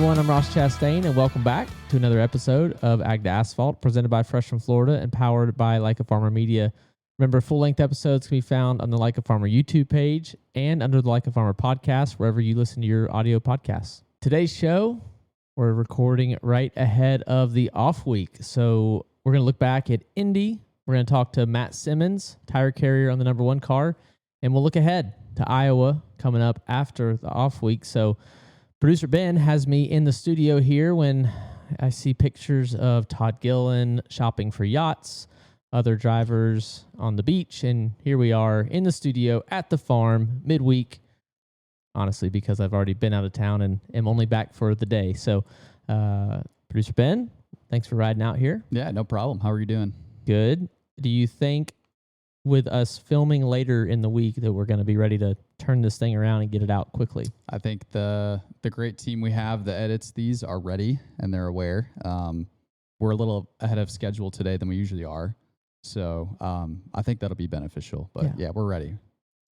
everyone. I'm Ross Chastain, and welcome back to another episode of Ag to Asphalt, presented by Fresh from Florida and powered by Like a Farmer Media. Remember, full-length episodes can be found on the Like a Farmer YouTube page and under the Like a Farmer podcast, wherever you listen to your audio podcasts. Today's show, we're recording right ahead of the off week, so we're going to look back at Indy. We're going to talk to Matt Simmons, tire carrier on the number one car, and we'll look ahead to Iowa coming up after the off week. So producer Ben has me in the studio here when I see pictures of Todd Gillen shopping for yachts, other drivers on the beach, and here we are in the studio at the farm midweek, honestly, because I've already been out of town and am only back for the day. So producer Ben, thanks for riding out here. Yeah, no problem. How are you doing? Good. Do you think with us filming later in the week that we're going to be ready to turn this thing around and get it out quickly? I think the great team we have that edits these are ready and they're aware. We're a little ahead of schedule today than we usually are. So I think that'll be beneficial. But yeah, we're ready.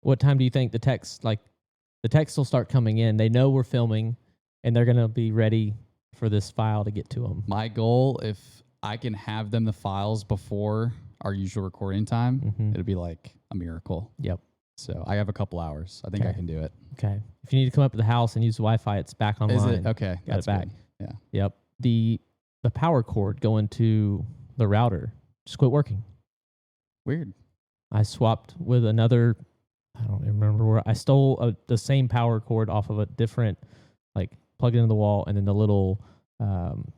What time do you think the text will start coming in? They know we're filming and they're going to be ready for this file to get to them. My goal, if I can have them the files before our usual recording time, it'll be like a miracle. Yep. So I have a couple hours. I think I can do it. Okay. If you need to come up to the house and use Wi-Fi, it's back online. Is it? Okay. Got it back. Good. Yeah. Yep. The power cord going to the router just quit working. Weird. I swapped with another, I don't even remember where, I stole the same power cord off of a different, like plugged into the wall, and then the little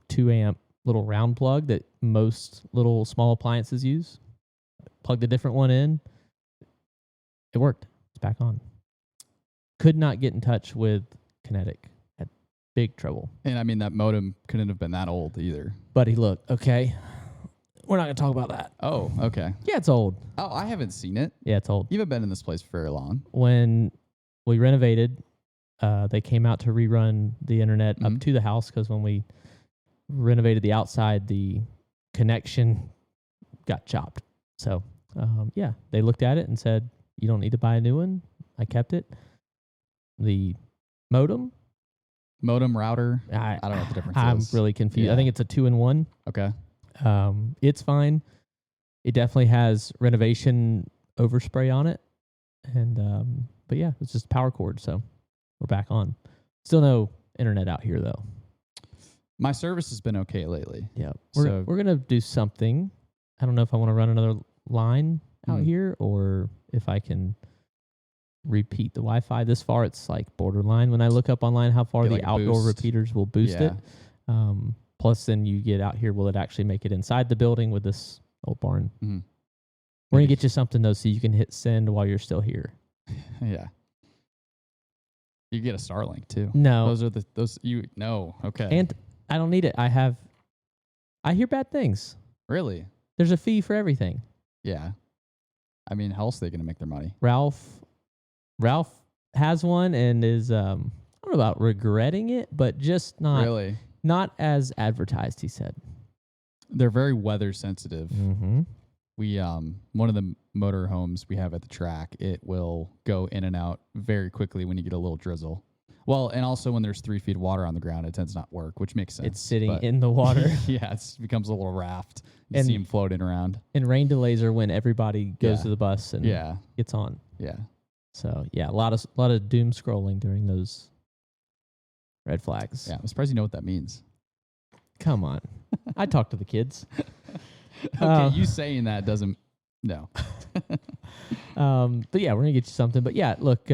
2 amp little round plug that most little small appliances use. Plugged a different one in. It worked. It's back on. Could not get in touch with Kinetic. Had big trouble. And I mean, that modem couldn't have been that old either. Buddy, look, okay. We're not going to talk about that. Oh, okay. Yeah, it's old. Oh, I haven't seen it. Yeah, it's old. You haven't been in this place for very long. When we renovated, they came out to rerun the internet up to the house, because when we renovated the outside, the connection got chopped. So, they looked at it and said, you don't need to buy a new one. I kept it. The modem Router. I don't know what the difference is. I'm really confused. Yeah. I think it's a 2-in-1. Okay. It's fine. It definitely has renovation overspray on it. And, but yeah, it's just a power cord. So we're back on. Still no internet out here though. My service has been okay lately. Yeah. We're going to do something. I don't know if I want to run another line out here or if I can repeat the Wi-Fi. This far, it's like borderline when I look up online how far the outdoor repeaters will boost it. Plus, then you get out here, will it actually make it inside the building with this old barn? We're going to get you something, though, so you can hit send while you're still here. Yeah. You get a Starlink, too. No. No. Okay. And I don't need it. I hear bad things. Really? There's a fee for everything. Yeah. I mean, how else are they going to make their money? Ralph has one and is, I don't know about regretting it, but just not. Really? Not as advertised, he said. They're very weather sensitive. Mm-hmm. We, one of the motor homes we have at the track, it will go in and out very quickly when you get a little drizzle. Well, and also when there's 3 feet of water on the ground, it tends to not work, which makes sense. It's sitting in the water. Yeah, it becomes a little raft. You see them floating around. And rain delays are when everybody goes to the bus and gets on. Yeah. So, yeah, a lot of doom scrolling during those red flags. Yeah, I'm surprised you know what that means. Come on. I talk to the kids. Okay, you saying that doesn't... No. But yeah, we're going to get you something. But yeah, look,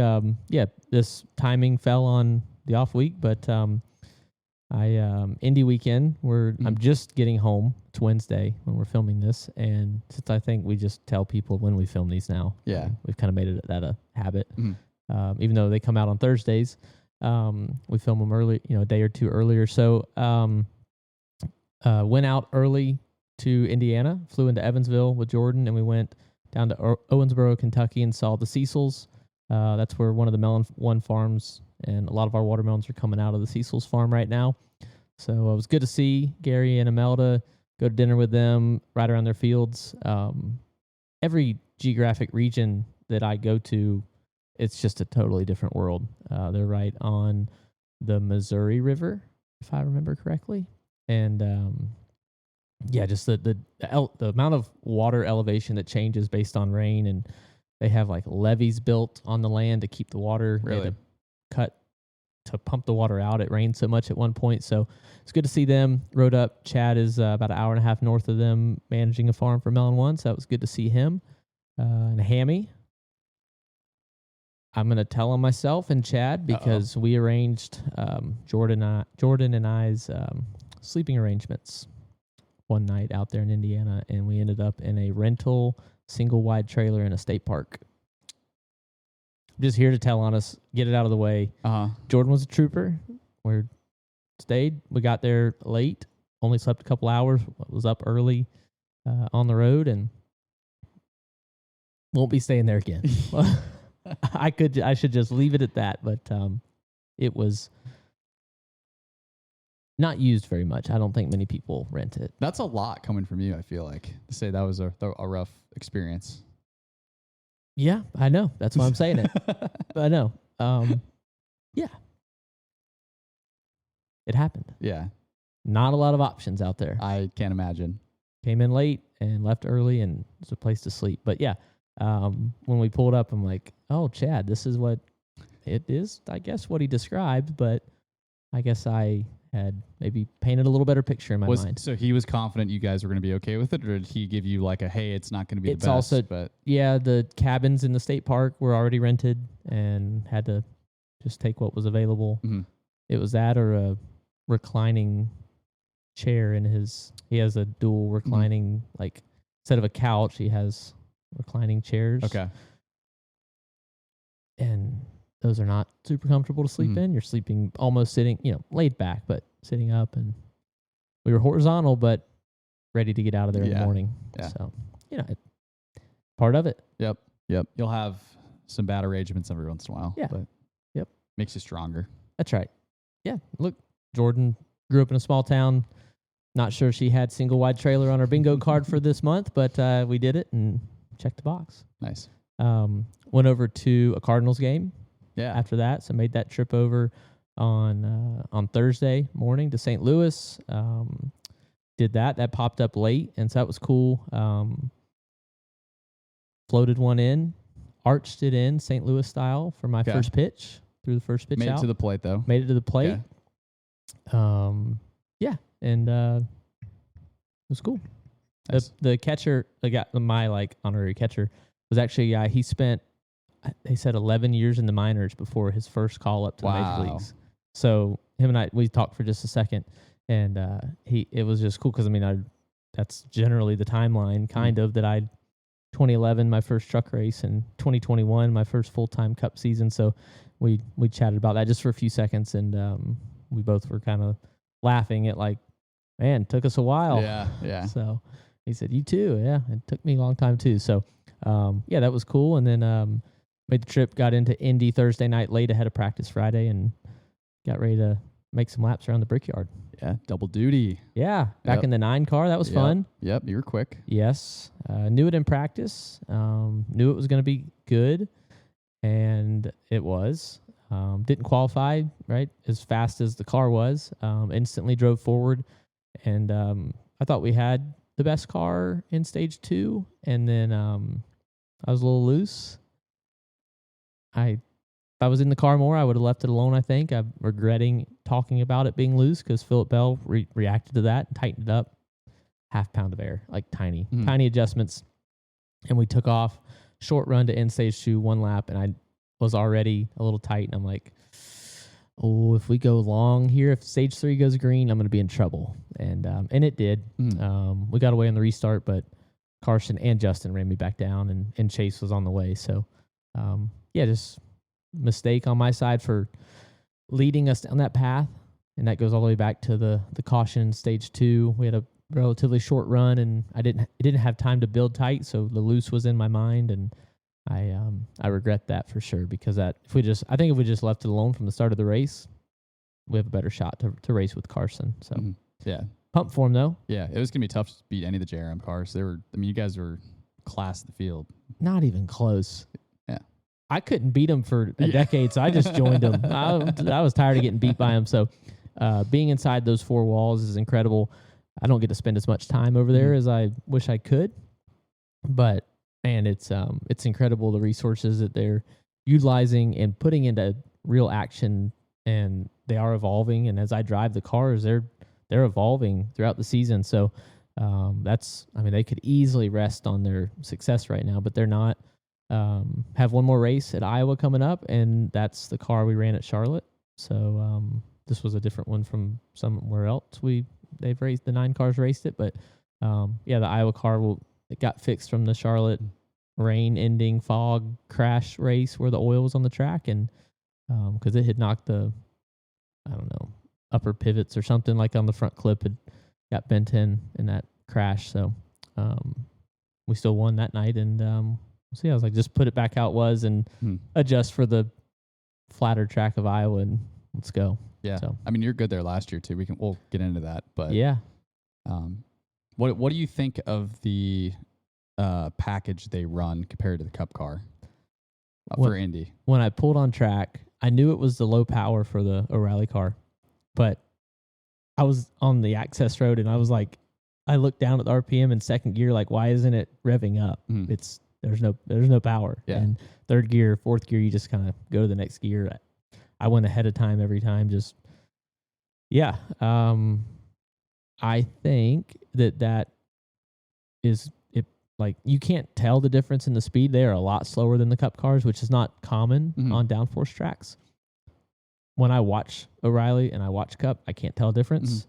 this timing fell on the off week, but Indy weekend, I'm just getting home. It's Wednesday when we're filming this, and since I think we just tell people when we film these now, we've kind of made that a habit. Even though they come out on Thursdays, we film them early, a day or two earlier. So went out early to Indiana, flew into Evansville with Jordan, and we went down to Owensboro, Kentucky, and saw the Cecils. That's where one of the Melon One farms, and a lot of our watermelons are coming out of the Cecils farm right now. So it was good to see Gary and Imelda, go to dinner with them, ride around their fields. Every geographic region that I go to, it's just a totally different world. They're right on the Missouri River, if I remember correctly. And yeah, just the amount of water elevation that changes based on rain, and they have like levees built on the land to keep the water. Really? To pump the water out. It rained so much at one point, so it's good to see them. Rode up. Chad is about an hour and a half north of them, managing a farm for Melon One, so that was good to see him. And Hammy, I'm gonna tell him myself and Chad because we arranged Jordan and I's sleeping arrangements one night out there in Indiana, and we ended up in a rental single wide trailer in a state park. I'm just here to tell on us, get it out of the way. Jordan was a trooper. We stayed. We got there late, only slept a couple hours, was up early on the road, and won't be staying there again. I should just leave it at that, but it was not used very much. I don't think many people rent it. That's a lot coming from you, I feel like, to say that was a rough experience. Yeah, I know. That's why I'm saying it. I know. Yeah. It happened. Yeah. Not a lot of options out there. I can't imagine. Came in late and left early, and it's a place to sleep. But yeah, when we pulled up, I'm like, oh, Chad, this is what it is, I guess, what he described. But I guess I had maybe painted a little better picture in my mind. So he was confident you guys were going to be okay with it, or did he give you like a, hey, it's not going to be the best? Also, but yeah, the cabins in the state park were already rented and had to just take what was available. Mm-hmm. It was that or a reclining chair in his. He has a dual reclining, like instead of a couch, he has reclining chairs. Okay. And those are not super comfortable to sleep in. You're sleeping almost sitting, laid back, but sitting up. And we were horizontal, but ready to get out of there in the morning. Yeah. So, part of it. Yep. You'll have some bad arrangements every once in a while. Yeah. But makes you stronger. That's right. Yeah. Look, Jordan grew up in a small town. Not sure she had single wide trailer on her bingo card for this month, but we did it and checked the box. Nice. Went over to a Cardinals game. Yeah. After that, so made that trip over on Thursday morning to St. Louis. Did that popped up late, and so that was cool. Floated one in, arched it in St. Louis style for my first pitch. Threw the first pitch Made out. it to the plate though. Made it to the plate. Yeah. And it was cool. Nice. The catcher, my honorary catcher, was actually a guy. He spent, they said, 11 years in the minors before his first call up to the major leagues. So him and we talked for just a second, and it was just cool because that's generally the timeline kind of that 2011 my first truck race, and 2021 my first full-time Cup season. So we chatted about that just for a few seconds, and we both were kind of laughing at man, it took us a while. Yeah. So he said, you too. Yeah, it took me a long time too. So that was cool. And then made the trip, got into Indy Thursday night late ahead of practice Friday, and got ready to make some laps around the Brickyard. Yeah, double duty. Yeah, back in the 9 car. That was fun. Yep, you were quick. Yes. Knew it in practice. Knew it was going to be good, and it was. Didn't qualify, right, as fast as the car was. Instantly drove forward, and I thought we had the best car in stage 2, and then I was a little loose. If I was in the car more, I would have left it alone, I think. I'm regretting talking about it being loose because Philip Bell reacted to that and tightened it up. Half pound of air, tiny adjustments. And we took off, short run to end stage 2, 1 lap, and I was already a little tight. And I'm like, oh, if we go long here, if stage 3 goes green, I'm going to be in trouble. And it did. We got away on the restart, but Carson and Justin ran me back down, and Chase was on the way. So, just mistake on my side for leading us down that path. And that goes all the way back to the caution stage 2. We had a relatively short run, and I didn't have time to build tight. So the loose was in my mind, and I regret that for sure, because if we just left it alone from the start of the race, we have a better shot to race with Carson. So yeah, pumped for him though. Yeah, it was gonna be tough to beat any of the JRM cars. You guys were class of the field. Not even close. Yeah, I couldn't beat him for a decade, so I just joined him. I was tired of getting beat by him. So being inside those four walls is incredible. I don't get to spend as much time over there as I wish I could, but man, it's incredible the resources that they're utilizing and putting into real action, and they are evolving. And as I drive the cars, they're evolving throughout the season. So they could easily rest on their success right now, but they're not. Have one more race at Iowa coming up, and that's the car we ran at Charlotte. So this was a different one from somewhere else. They've raced the 9 cars raced it, but the Iowa car it got fixed from the Charlotte rain ending fog crash race where the oil was on the track, and because it had knocked the upper pivots or something like on the front clip had got bent in that crash. So we still won that night, and I was like, just put it back how it was and adjust for the flatter track of Iowa, and let's go. Yeah. So, I mean, you're good there last year too. We'll get into that, but yeah. What do you think of the package they run compared to the Cup car for Indy? When I pulled on track, I knew it was the low power for the O'Reilly car, but I was on the access road and I was like, I looked down at the RPM in second gear, like, why isn't it revving up? There's no power. Yeah. And third gear, fourth gear, you just kind of go to the next gear. I went ahead of time every time. I think that is it. Like, you can't tell the difference in the speed. They are a lot slower than the Cup cars, which is not common on downforce tracks. When I watch O'Reilly and I watch Cup, I can't tell a difference.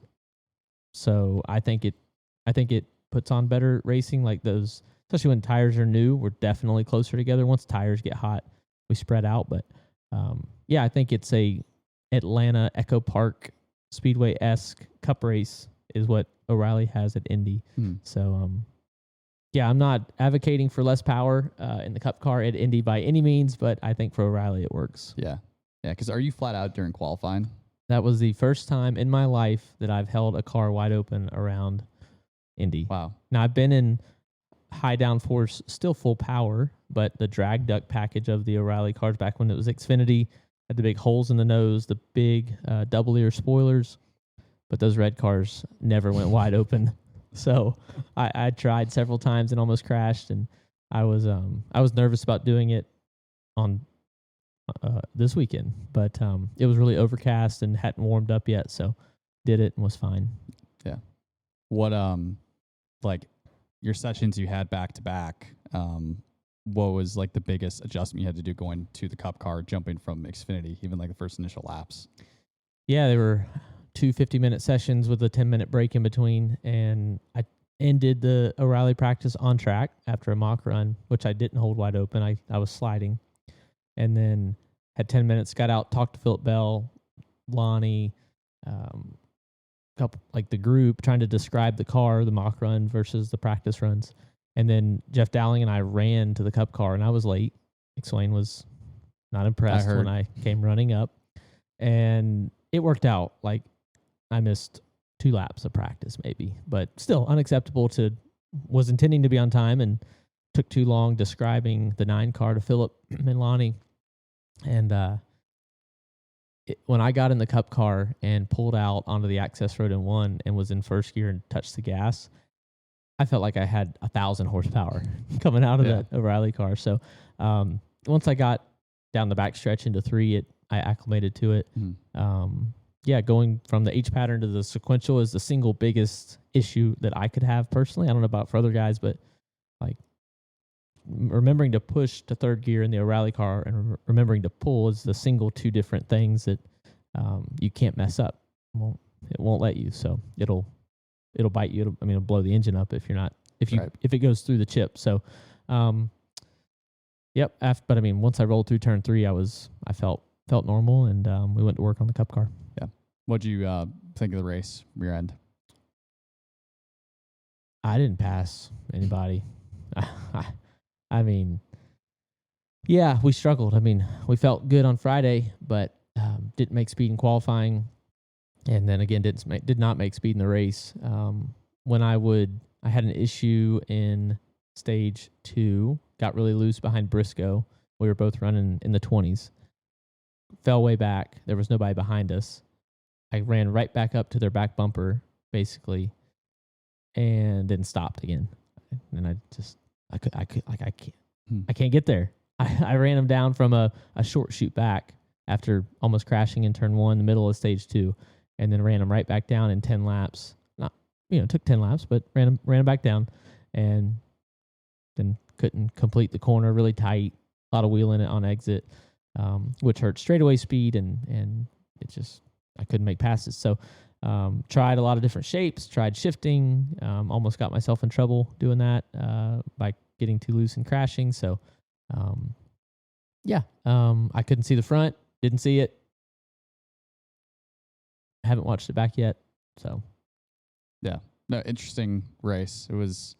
So I think it puts on better racing. Like those, especially when tires are new, we're definitely closer together. Once tires get hot, we spread out. But I think it's a Atlanta Echo Park Speedway-esque Cup race is what O'Reilly has at Indy. So I'm not advocating for less power in the Cup car at Indy by any means, but I think for O'Reilly it works. Yeah. Because are you flat out during qualifying? That was the first time in my life that I've held a car wide open around Indy. Wow. Now, I've been in high downforce, still full power, but the drag duct package of the O'Reilly cars back when it was Xfinity had the big holes in the nose, the big double ear spoilers, but those red cars never went wide open. So I tried several times and almost crashed, and I was nervous about doing it on this weekend, but it was really overcast and hadn't warmed up yet, so did it and was fine. Yeah. What like your sessions you had back to back, what was like the biggest adjustment you had to do going to the Cup car, jumping from Xfinity, even like the first initial laps? Yeah, they were 2 50-minute sessions with a 10-minute break in between, and I ended the O'Reilly practice on track after a mock run, which I didn't hold wide open. I was sliding, and then had 10 minutes, got out, talked to Philip Bell, Lonnie, couple like the group, trying to describe the car, the mock run versus the practice runs. And then Jeff Dowling and I ran to the Cup car, and I was late. McSwain was not impressed when I came running up, and it worked out. Like, I missed 2 laps of practice maybe, but still unacceptable. Was intending to be on time and took too long describing the 9 car to Philip and Lonnie. And when I got in the Cup car and pulled out onto the access road and won and was in first gear and touched the gas, I felt like I had 1,000 horsepower coming out of that O'Reilly car. So once I got down the back stretch into 3, I acclimated to it. Going from the H pattern to the sequential is the single biggest issue that I could have personally. I don't know about for other guys, but like remembering to push to third gear in the O'Reilly car and remembering to pull is the single 2 different things that you can't mess up. It won't let you. So it'll bite you. It'll blow the engine up if it goes through the chip. So, but once I rolled through turn 3, I felt normal, and we went to work on the Cup car. Yeah. What'd you think of the race, rear end? I didn't pass anybody. We struggled. We felt good on Friday, but didn't make speed in qualifying, and then again did not make speed in the race. I had an issue in stage 2, got really loose behind Briscoe. We were both running in the 20s. Fell way back. There was nobody behind us. I ran right back up to their back bumper, basically, and then stopped again. And I can't get there. I ran them down from a short shoot back after almost crashing in turn 1, the middle of stage 2, and then ran them right back down in 10 laps. Not, took 10 laps, but ran them back down, and then couldn't complete the corner. Really tight, a lot of wheeling it on exit, which hurt straightaway speed, and it just, I couldn't make passes. So tried a lot of different shapes, tried shifting, almost got myself in trouble doing that by getting too loose and crashing. So I couldn't see the front, didn't see it. Haven't watched it back yet. So yeah, no, interesting race. It was,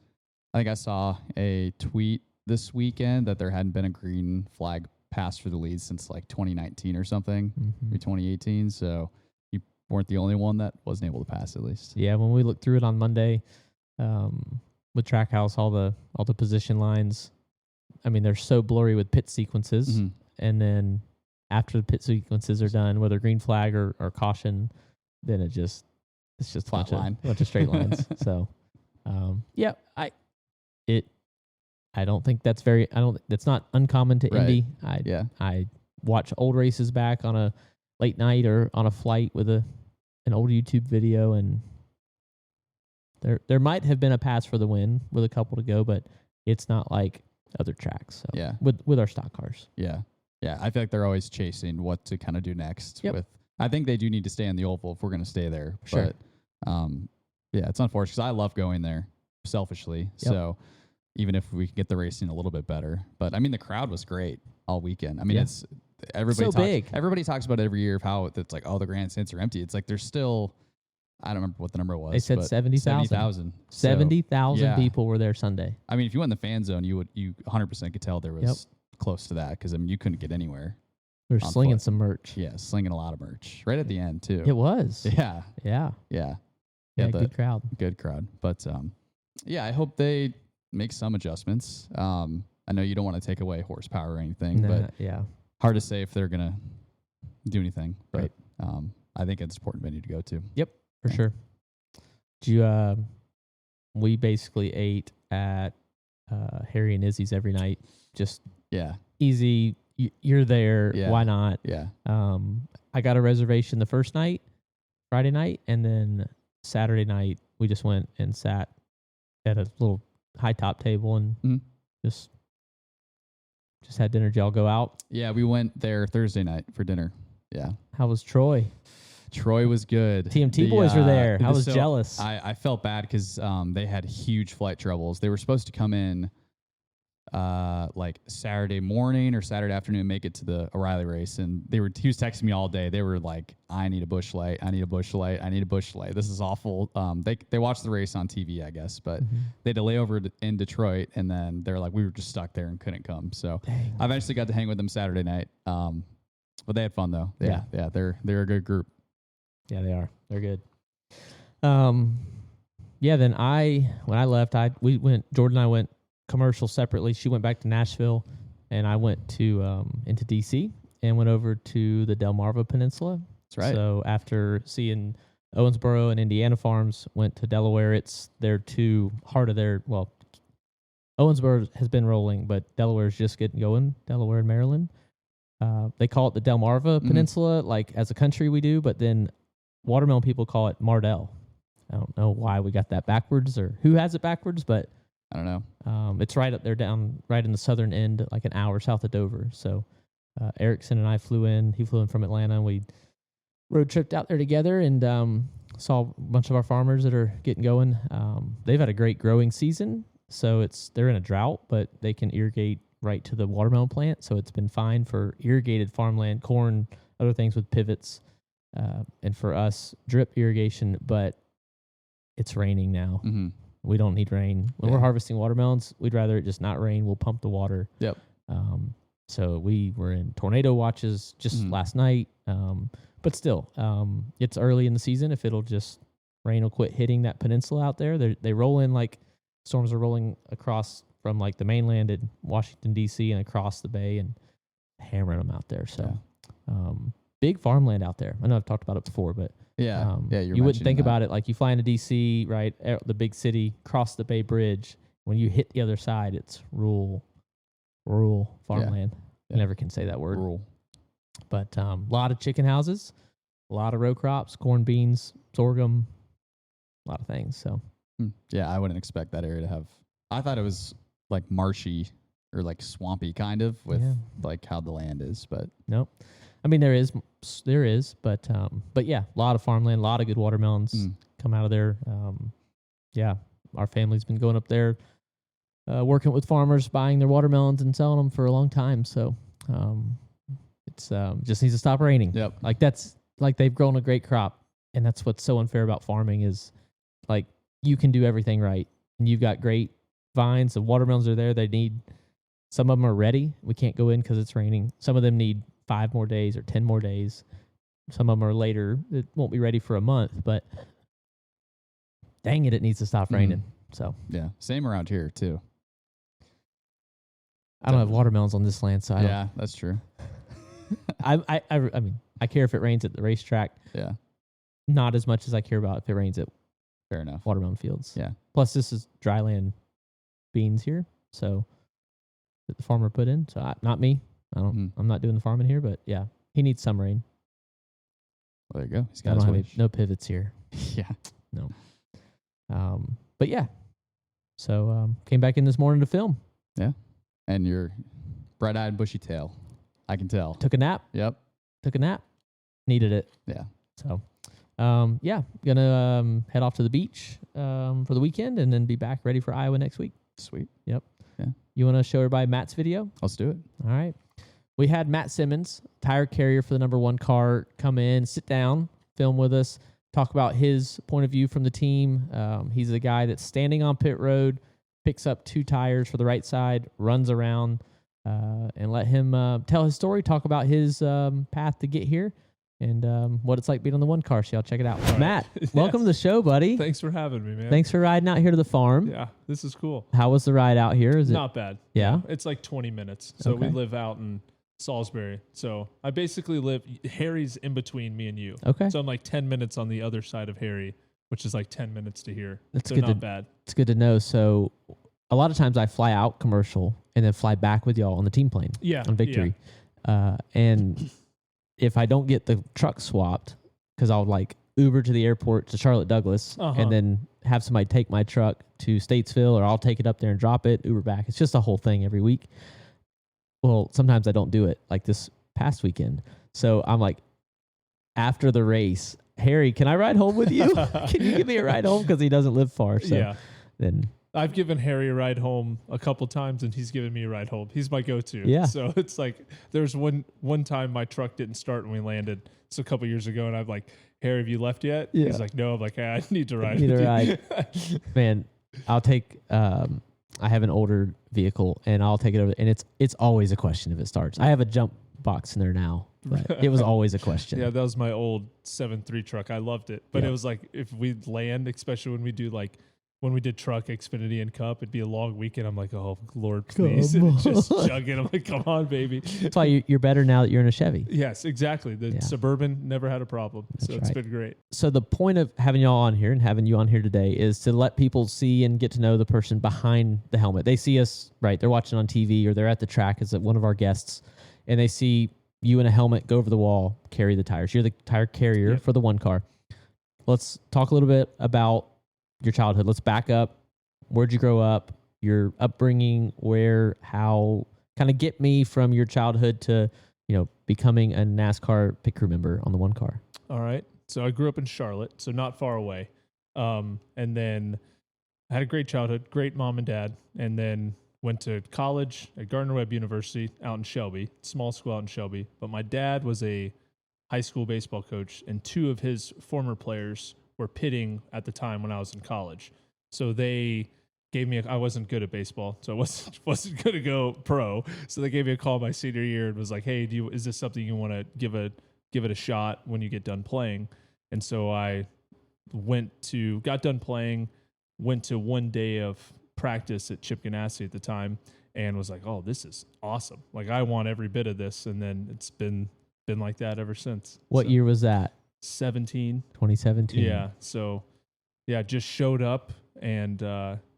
I think I saw a tweet this weekend that there hadn't been a green flag pass for the lead since like 2019 or something, maybe 2018. So you weren't the only one that wasn't able to pass, at least. Yeah, when we looked through it on Monday, with Trackhouse, all the position lines, I mean, they're so blurry with pit sequences, and then after the pit sequences are done, whether green flag or caution, then it's just flat line, bunch of straight lines. So, I don't think that's that's not uncommon to Indy. I watch old races back on a late night or on a flight with an old YouTube video, and there might have been a pass for the win with a couple to go, but it's not like other tracks. So with our stock cars. Yeah. I feel like they're always chasing what to kind of do next. I think they do need to stay in the oval if we're going to stay there. Sure. But it's unfortunate because I love going there selfishly. Yep. So even if we can get the racing a little bit better, but I mean, the crowd was great all weekend. I mean, it's everybody big. Everybody talks about it every year of how it's like, oh, the grandstands are empty. It's like there's still, I don't remember what the number was. They said 70,000. 70,000 people were there Sunday. I mean, if you went in the fan zone, you 100% could tell there was close to that, because I mean, you couldn't get anywhere. We were slinging some merch. Yeah, slinging a lot of merch right at the end too. It was. Yeah. Good crowd. Good crowd. But I hope they make some adjustments. I know you don't want to take away horsepower or anything, but hard to say if they're gonna do anything. But I think it's an important venue to go to. Yep, for sure. We basically ate at Harry and Izzy's every night. Just easy. You're there. Yeah. Why not? Yeah. I got a reservation the first night, Friday night, and then Saturday night we just went and sat at a little high top table and just had dinner. Did y'all go out? Yeah, we went there Thursday night for dinner. Yeah. How was Troy? Troy was good. TMT boys were there. I was jealous. I felt bad because they had huge flight troubles. They were supposed to come in like Saturday morning or Saturday afternoon, make it to the O'Reilly race, and he was texting me all day. They were like, I need a bush light. I need a bush light. I need a bush light. This is awful. They watched the race on TV, I guess, but they had to lay over in Detroit, and then they're like, we were just stuck there and couldn't come. So I eventually got to hang with them Saturday night. But they had fun though. Yeah, they're a good group. Yeah, they are. They're good. Then when I left, Jordan and I went commercial separately. She went back to Nashville, and I went to into DC and went over to the Delmarva Peninsula. That's right. So after seeing Owensboro and Indiana Farms, went to Delaware. It's their Owensboro has been rolling, but Delaware's just getting going. Delaware and Maryland. They call it the Delmarva Peninsula, like as a country we do, but then Watermelon people call it Mardel. I don't know why we got that backwards or who has it backwards, but I don't know. It's right up there, down right in the southern end, like an hour south of Dover. So Erickson and I flew in. He flew in from Atlanta, and we road tripped out there together and saw a bunch of our farmers that are getting going. They've had a great growing season, so they're in a drought, but they can irrigate right to the watermelon plant. So it's been fine for irrigated farmland, corn, other things with pivots, and for us, drip irrigation. But it's raining now. We don't need rain. When we're harvesting watermelons, we'd rather it just not rain. We'll pump the water. Yep. So we were in tornado watches just last night. But still, it's early in the season. If rain will quit hitting that peninsula out there. They roll in like storms are rolling across from like the mainland in Washington, D.C. and across the bay and hammering them out there. So big farmland out there. I know I've talked about it before, but Yeah. You wouldn't think about it like you fly into DC, right? The big city, cross the Bay Bridge. When you hit the other side, it's rural farmland. Yeah. I never can say that word. Rural. But a lot of chicken houses, a lot of row crops, corn, beans, sorghum, a lot of things. So yeah, I wouldn't expect that area to have. I thought it was like marshy or like swampy kind of with like how the land is, but nope. I mean, there is, but yeah, a lot of farmland, a lot of good watermelons come out of there. Yeah, our family's been going up there, working with farmers, buying their watermelons and selling them for a long time. So it's just needs to stop raining. Yep. Like that's like they've grown a great crop, and that's what's so unfair about farming is like you can do everything right, and you've got great vines. The watermelons are there. They need. Some of them are ready. We can't go in because it's raining. Some of them need 5 more days or 10 more days. Some of them are later. It won't be ready for a month, but dang it needs to stop raining. So yeah, same around here too. I don't have watermelons on this land, so I don't. That's true. I mean, I care if it rains at the racetrack. Yeah. Not as much as I care about if it rains at fair enough watermelon fields. Yeah. Plus, this is dryland beans here, so that the farmer put in. So not me. I'm not doing the farming here, but yeah, he needs some rain. Well, there you go. He's got his wish. No pivots here. Yeah. No. But yeah. So came back in this morning to film. Yeah. And your bright-eyed, bushy tail. I can tell. Took a nap. Yep. Took a nap. Needed it. Yeah. So, yeah, gonna head off to the beach for the weekend and then be back ready for Iowa next week. Sweet. Yep. Yeah. You want to show everybody Matt's video? Let's do it. All right. We had Matt Simmons, tire carrier for the number 1 car, come in, sit down, film with us, talk about his point of view from the team. He's the guy that's standing on pit road, picks up 2 tires for the right side, runs around, and let him tell his story, talk about his path to get here, and what it's like being on the 1 car. So y'all check it out. Right. Matt, welcome to the show, buddy. Thanks for having me, man. Thanks for riding out here to the farm. Yeah, this is cool. How was the ride out here? Is Not bad. Yeah? It's like 20 minutes. So we live out in Salisbury. So I basically live, Harry's in between me and you. Okay. So I'm like 10 minutes on the other side of Harry, which is like 10 minutes to here. That's so good. Not bad. It's good to know. So a lot of times I fly out commercial and then fly back with y'all on the team plane. Yeah. On Victory. Yeah. And if I don't get the truck swapped, because I'll like Uber to the airport to Charlotte Douglas and then have somebody take my truck to Statesville, or I'll take it up there and drop it, Uber back. It's just a whole thing every week. Well, sometimes I don't do it, like this past weekend. So I'm like, after the race, Harry, can I ride home with you? Can you give me a ride home? Because he doesn't live far. So then I've given Harry a ride home a couple times, and he's given me a ride home. He's my go-to. Yeah. So it's like there's one time my truck didn't start when we landed. It's a couple years ago, and I'm like, Harry, have you left yet? Yeah. He's like, no. I'm like, hey, I need to ride. Man, I'll take. I have an older vehicle, and I'll take it over. And it's always a question if it starts. I have a jump box in there now, but it was always a question. Yeah, that was my old 7.3 truck. I loved it, but it was like if we land, especially when we do like. When we did truck, Xfinity, and Cup, it'd be a long weekend. I'm like, oh, Lord, please. And just chug it. I'm like, come on, baby. That's why you're better now that you're in a Chevy. Yes, exactly. The Suburban never had a problem. That's so it's been great. So the point of having y'all on here and having you on here today is to let people see and get to know the person behind the helmet. They see us, right, they're watching on TV or they're at the track as one of our guests, and they see you in a helmet, go over the wall, carry the tires. You're the tire carrier for the 1 car. Let's talk a little bit about your childhood. Let's back up. Where'd you grow up? Your upbringing, where, how, kind of get me from your childhood to, becoming a NASCAR pit crew member on the 1 car. All right. So I grew up in Charlotte, so not far away. And then I had a great childhood, great mom and dad, and then went to college at Gardner-Webb University out in Shelby, small school out in Shelby. But my dad was a high school baseball coach, and 2 of his former players were pitting at the time when I was in college. So they gave me I wasn't good at baseball, so I wasn't going to go pro. So they gave me a call my senior year and was like, hey, is this something you want to give it a shot when you get done playing? And so I got done playing, went to 1 day of practice at Chip Ganassi at the time, and was like, oh, this is awesome. Like, I want every bit of this. And then it's been like that ever since. What year was that? 2017. 2017. Yeah. So, yeah, just showed up and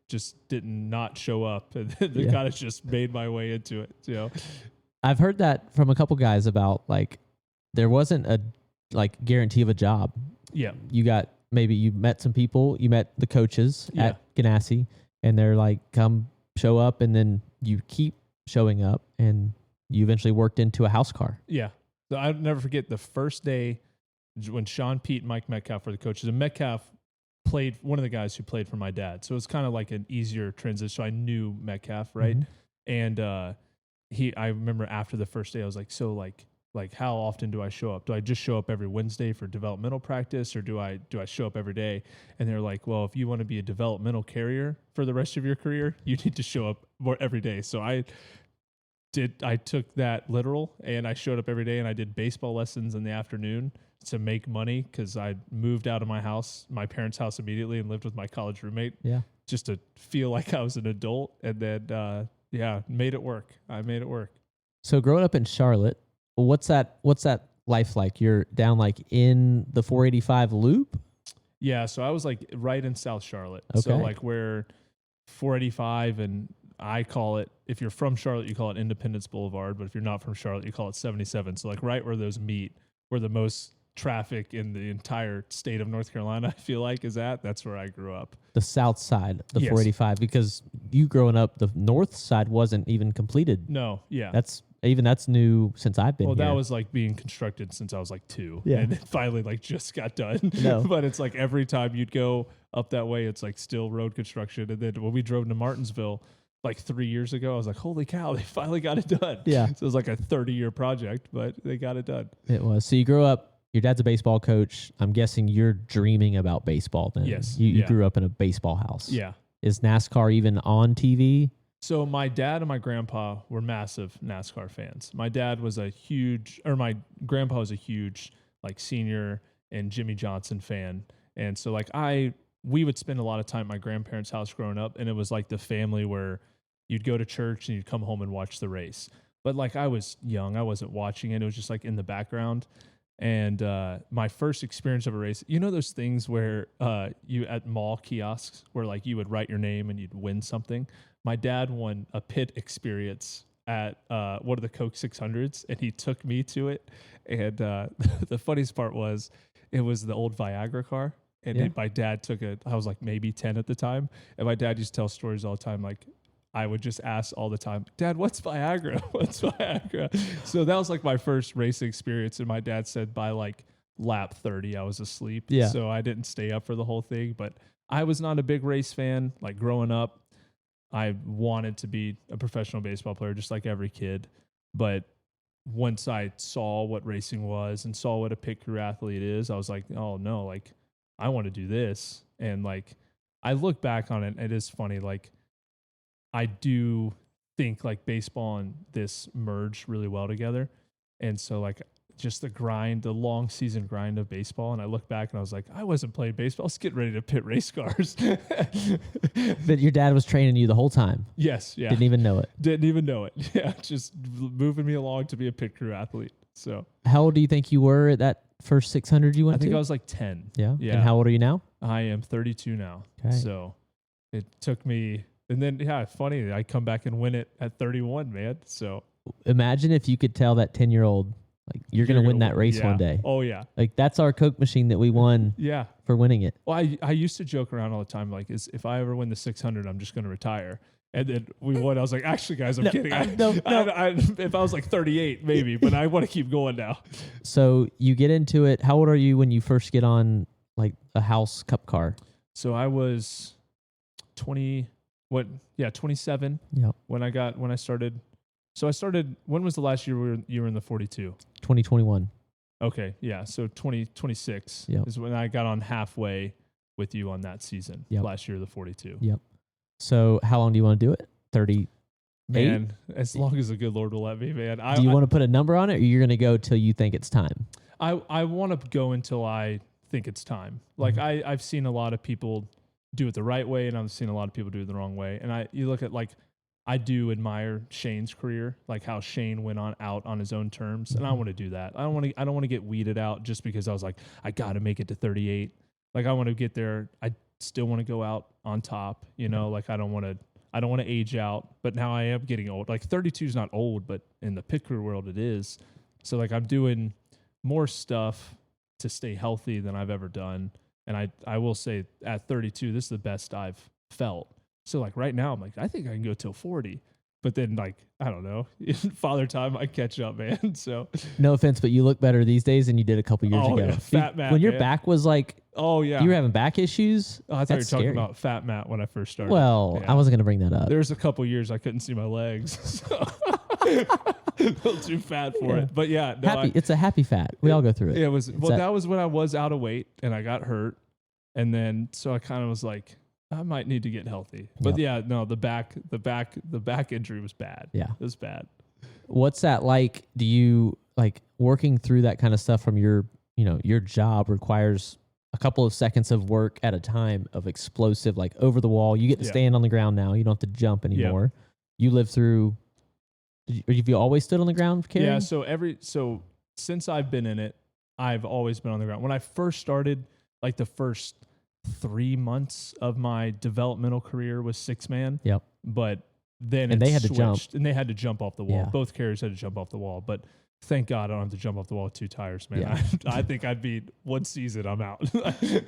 just did not show up. And then kind of just made my way into it. You know, I've heard that from a couple guys about like there wasn't a like guarantee of a job. Yeah. You met some people, you met the coaches at Ganassi, and they're like, come show up, and then you keep showing up, and you eventually worked into a house car. Yeah. So I'll never forget the first day when Sean Pete and Mike Metcalf were the coaches, and Metcalf played one of the guys who played for my dad. So it was kind of like an easier transition. So I knew Metcalf, right? Mm-hmm. And I remember after the first day, I was like, so like how often do I show up? Do I just show up every Wednesday for developmental practice, or do I show up every day? And they're like, well, if you want to be a developmental carrier for the rest of your career, you need to show up more every day. So I took that literal, and I showed up every day, and I did baseball lessons in the afternoon to make money because I moved out of my parents' house immediately, and lived with my college roommate. Yeah, just to feel like I was an adult, and then made it work. I made it work. So growing up in Charlotte, what's that life like? You're down like in the 485 loop? Yeah, so I was like right in South Charlotte. Okay. So like where 485, and I call it, if you're from Charlotte, you call it Independence Boulevard, but if you're not from Charlotte, you call it 77. So like right where those meet, where the most traffic in the entire state of North Carolina, I feel like, is at. That's where I grew up. The south side, the 485, because you growing up, the north side wasn't even completed. No, yeah. That's new since I've been here. Well, that was like being constructed since I was like 2. Yeah. And it finally like just got done. No. But it's like every time you'd go up that way, it's like still road construction. And then when we drove to Martinsville like 3 years ago, I was like, holy cow, they finally got it done. Yeah. So it was like a 30-year project, but they got it done. It was. So you grew up, your dad's a baseball coach. I'm guessing you're dreaming about baseball then. Yes. You grew up in a baseball house. Yeah. Is NASCAR even on TV? So my dad and my grandpa were massive NASCAR fans. My grandpa was a huge like senior and Jimmy Johnson fan. And so like we would spend a lot of time at my grandparents' house growing up, and it was like the family where you'd go to church and you'd come home and watch the race. But like I was young, I wasn't watching it. It was just like in the background. And my first experience of a race, you know those things where you at mall kiosks where like you would write your name and you'd win something? My dad won a pit experience at one of the Coke 600s, and he took me to it. And the funniest part was it was the old Viagra car. And my dad I was like maybe 10 at the time. And my dad used to tell stories all the time. Like I would just ask all the time, Dad, what's Viagra? What's Viagra? So that was like my first racing experience. And my dad said by like lap 30, I was asleep. Yeah. So I didn't stay up for the whole thing. But I was not a big race fan. Like growing up, I wanted to be a professional baseball player, just like every kid. But once I saw what racing was and saw what a pit crew athlete is, I was like, oh no, like I want to do this. And like, I look back on it, and it is funny. Like I do think like baseball and this merge really well together. And so like just the long season grind of baseball. And I look back and I was like, I wasn't playing baseball. I was getting ready to pit race cars. But your dad was training you the whole time. Yes. Yeah. Didn't even know it. Yeah. Just moving me along to be a pit crew athlete. So how old do you think you were at that first 600 you went to? I think I was like 10. Yeah. Yeah. And how old are you now? I am 32 now. Okay. So it took me, and then, funny, I come back and win it at 31, man. So imagine if you could tell that 10-year-old, like, you're going to win that race one day. Oh, yeah. Like, that's our Coke machine that we won for winning it. Well, I used to joke around all the time, like, if I ever win the 600, I'm just going to retire. And then we won. I was like, actually, guys, I'm kidding. If I was like 38, maybe, but I want to keep going now. So you get into it. How old are you when you first get on, like, a house cup car? So I was 27 when I started. So I started, when was the last year you were in the 42? 2021. Okay, yeah. So 2026 is when I got on halfway with you on that season. Last year, the 42. Yep. So how long do you want to do it? 30? Man, as long as the good Lord will let me, man. Do you want to put a number on it, or you're going to go till you think it's time? I want to go until I think it's time. Like I've seen a lot of people do it the right way, and I've seen a lot of people do it the wrong way. And you look at, like, I do admire Shane's career, like how Shane went out on his own terms, and I want to do that. I don't want to get weeded out just because I was like, I got to make it to 38. Like I want to get there. I still want to go out on top, like I don't want to age out, but now I am getting old. Like 32 is not old, but in the pit crew world it is. So like I'm doing more stuff to stay healthy than I've ever done. And I will say at 32, this is the best I've felt. So like right now I'm like, I think I can go till 40, but then like, I don't know, father time, I catch up, man. So no offense, but you look better these days than you did a couple years ago. Yeah, fat Matt, when your man. back was like, oh yeah, you were having back issues. Oh, I thought you were That's talking scary. about fat Matt when I first started. Well, Yeah. I wasn't going to bring that up. There's a couple years I couldn't see my legs. So a little too fat for it. But yeah, no, happy. It's a happy fat. We all go through it. It was It's well, that was when I was out of weight and I got hurt. And then so I kind of was like, I might need to get healthy. But yeah, no, the back injury was bad. Yeah. It was bad. What's that like? Do you like working through that kind of stuff from your job requires a couple of seconds of work at a time of explosive, like over the wall. You get to stand on the ground now. You don't have to jump anymore. You live through. Have you always stood on the ground, Kerry? Yeah. So since I've been in it, I've always been on the ground. When I first started, like the first 3 months of my developmental career was 6-man. Yep. But then And they had to jump. And they had to jump off the wall. Yeah. Both carriers had to jump off the wall. But thank God I don't have to jump off the wall with 2 tires, man. Yeah. I think I'd be one season, I'm out.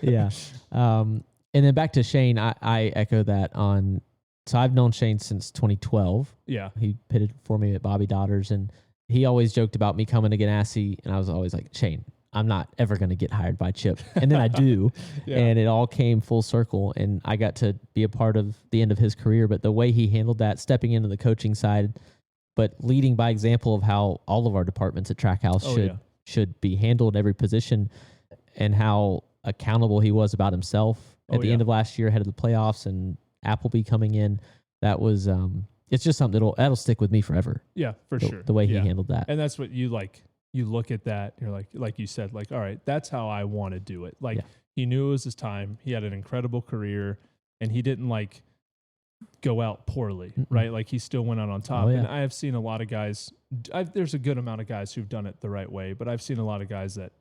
Yeah. And then back to Shane, I echo that on. So I've known Shane since 2012. Yeah. He pitted for me at Bobby Dodders, and he always joked about me coming to Ganassi, and I was always like, Shane, I'm not ever going to get hired by Chip. And then I do. Yeah. And it all came full circle, and I got to be a part of the end of his career. But the way he handled that, stepping into the coaching side, but leading by example of how all of our departments at Trackhouse should be handled in every position, and how accountable he was about himself at the end of last year, ahead of the playoffs, and Appleby coming in. That was it's just something that'll stick with me forever. Yeah, for sure. The way he handled that. And that's what you like. You look at that, you're like you said, like, all right, that's how I want to do it. Like he knew it was his time. He had an incredible career, and he didn't like go out poorly, right? Like he still went out on top. And I have seen a lot of guys. There's a good amount of guys who've done it the right way, but I've seen a lot of guys that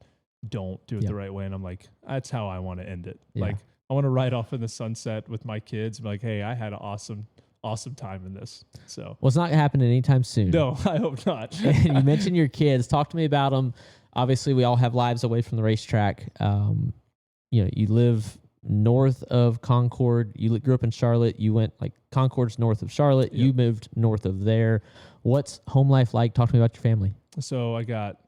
don't do it the right way, and I'm like, that's how I want to end it. Yeah. Like I want to ride off in the sunset with my kids, and be like, hey, I had an awesome time in this. So Well, it's not happening anytime soon. no, I hope not. And you mentioned your kids. Talk to me about them. Obviously, we all have lives away from the racetrack. You live north of Concord. You grew up in Charlotte. You went like Concord's north of Charlotte. Yep. You moved north of there. What's home life like? Talk to me about your family. So I got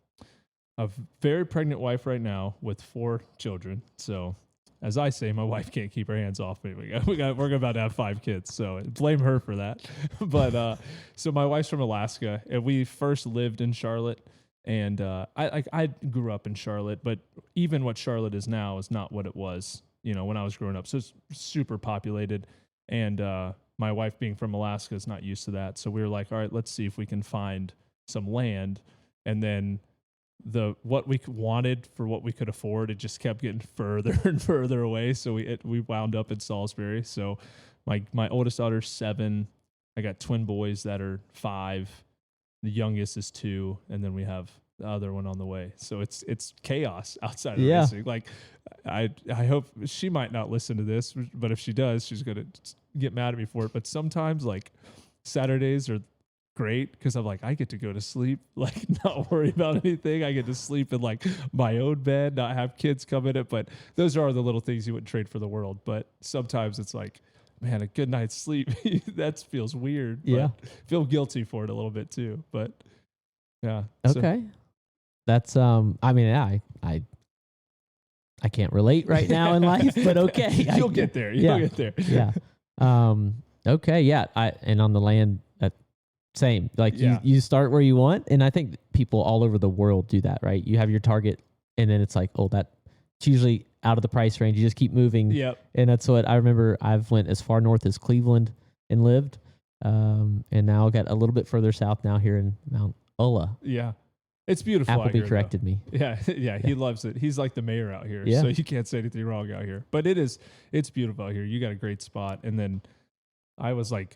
a very pregnant wife right now with 4 children. So as I say, my wife can't keep her hands off me. We're about to have 5 kids, so blame her for that. But so my wife's from Alaska, and we first lived in Charlotte. And I grew up in Charlotte, but even what Charlotte is now is not what it was, when I was growing up. So it's super populated, and my wife being from Alaska is not used to that. So we were like, all right, let's see if we can find some land, and then what we wanted for what we could afford, it just kept getting further and further away. So we wound up in Salisbury. So my oldest daughter's 7. I got twin boys that are 5. The youngest is 2, and then we have the other one on the way. So it's chaos outside of racing. Like I hope she might not listen to this, but if she does, she's gonna get mad at me for it. But sometimes like Saturdays are great because I'm like, I get to go to sleep, like not worry about anything. I get to sleep in like my own bed, not have kids come in it. But those are the little things you wouldn't trade for the world. But sometimes it's like, man, a good night's sleep, that feels weird. Yeah. Feel guilty for it a little bit too. But yeah. Okay. That's I can't relate right now in life, but okay. You'll get there. You'll get there. Yeah. Okay. Yeah. And on the land, same. Like you start where you want, and I think people all over the world do that, right? You have your target, and then it's like, oh, that's usually out of the price range. You just keep moving. Yep. And that's what I remember. I've went as far north as Cleveland and lived, and now got a little bit further south now here in Mount Ulla. Yeah. It's beautiful. Appleby corrected me. Yeah, he loves it. He's like the mayor out here, so you can't say anything wrong out here. But it's beautiful out here. You got a great spot. And then I was like,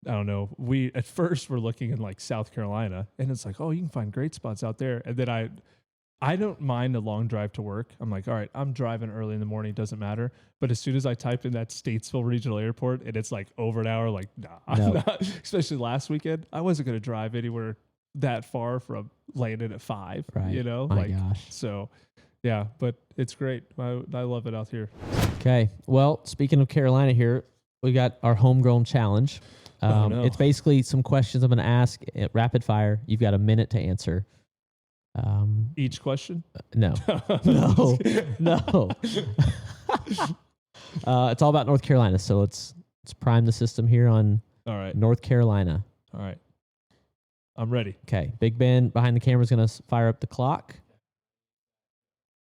I don't know. We at first were looking in like South Carolina, and it's like, oh, you can find great spots out there. And then I don't mind a long drive to work. I'm like, all right, I'm driving early in the morning, doesn't matter. But as soon as I type in that Statesville Regional Airport and it's like over an hour, like, nah, I'm not. Especially last weekend, I wasn't going to drive anywhere that far from landing at 5, Right. you know? My gosh. So, yeah, but it's great. I love it out here. Okay. Well, speaking of Carolina here, we got our homegrown challenge. No. It's basically some questions I'm going to ask at rapid fire. You've got a minute to answer. Each question? No. No. It's all about North Carolina, so let's prime the system here on All right. North Carolina. All right. I'm ready. Okay. Big Ben behind the camera is going to fire up the clock.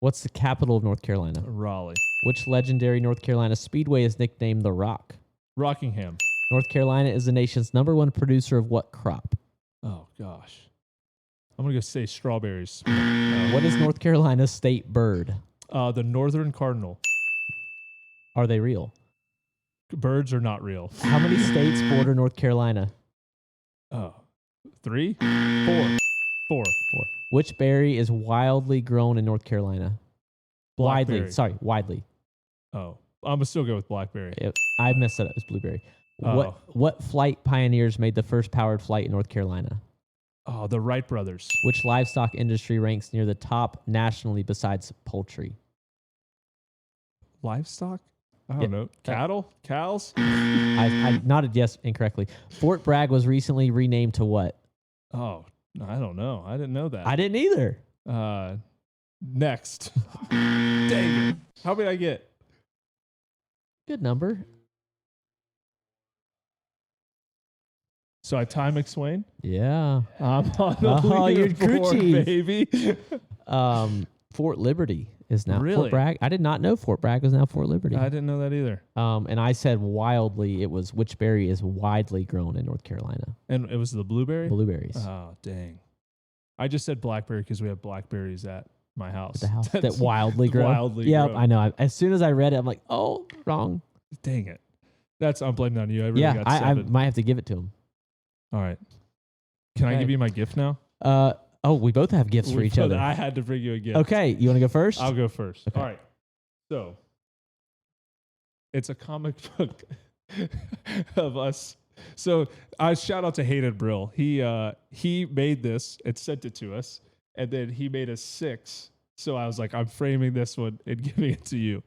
What's the capital of North Carolina? Raleigh. Which legendary North Carolina speedway is nicknamed The Rock? Rockingham. North Carolina is the nation's #1 producer of what crop? Oh, gosh. I'm going to go say strawberries. What is North Carolina's state bird? The northern cardinal. Are they real? Birds are not real. How many states border North Carolina? Oh, 3? 4. 4. 4. Which berry is wildly grown in North Carolina? Blackberry. Widely. Oh, I'm going to still go with blackberry. I messed it up. It's blueberry. Oh. What flight pioneers made the first powered flight in North Carolina? Oh, the Wright brothers. Which livestock industry ranks near the top nationally besides poultry? Livestock? I don't know. Cattle? Cows? I nodded yes incorrectly. Fort Bragg was recently renamed to what? Oh, I don't know. I didn't know that. I didn't either. Next. Dang it. How many I get? Good number. So I tie McSwain. Yeah. I'm on the you're leaderboard, Gucci. baby. Fort Liberty is now Really? Fort Bragg. I did not know Fort Bragg was now Fort Liberty. I didn't know that either. And I said wildly, it was which berry is widely grown in North Carolina? And it was the blueberry? Blueberries. Oh, dang. I just said blackberry because we have blackberries at my house. The house That's that wildly grow. wildly Yeah, grow. I know. As soon as I read it, I'm like, oh, wrong. Dang it. I'm blaming it on you. I really Yeah, got I 7. might have to give it to him. All right. Can I Okay. give you my gift now? We both have gifts for each other. I had to bring you a gift. Okay, you want to go first? I'll go first. Okay. All right. So it's a comic book of us. So I shout out to Hayden Brill. He made this and sent it to us, and then he made us 6. So I was like, I'm framing this one and giving it to you.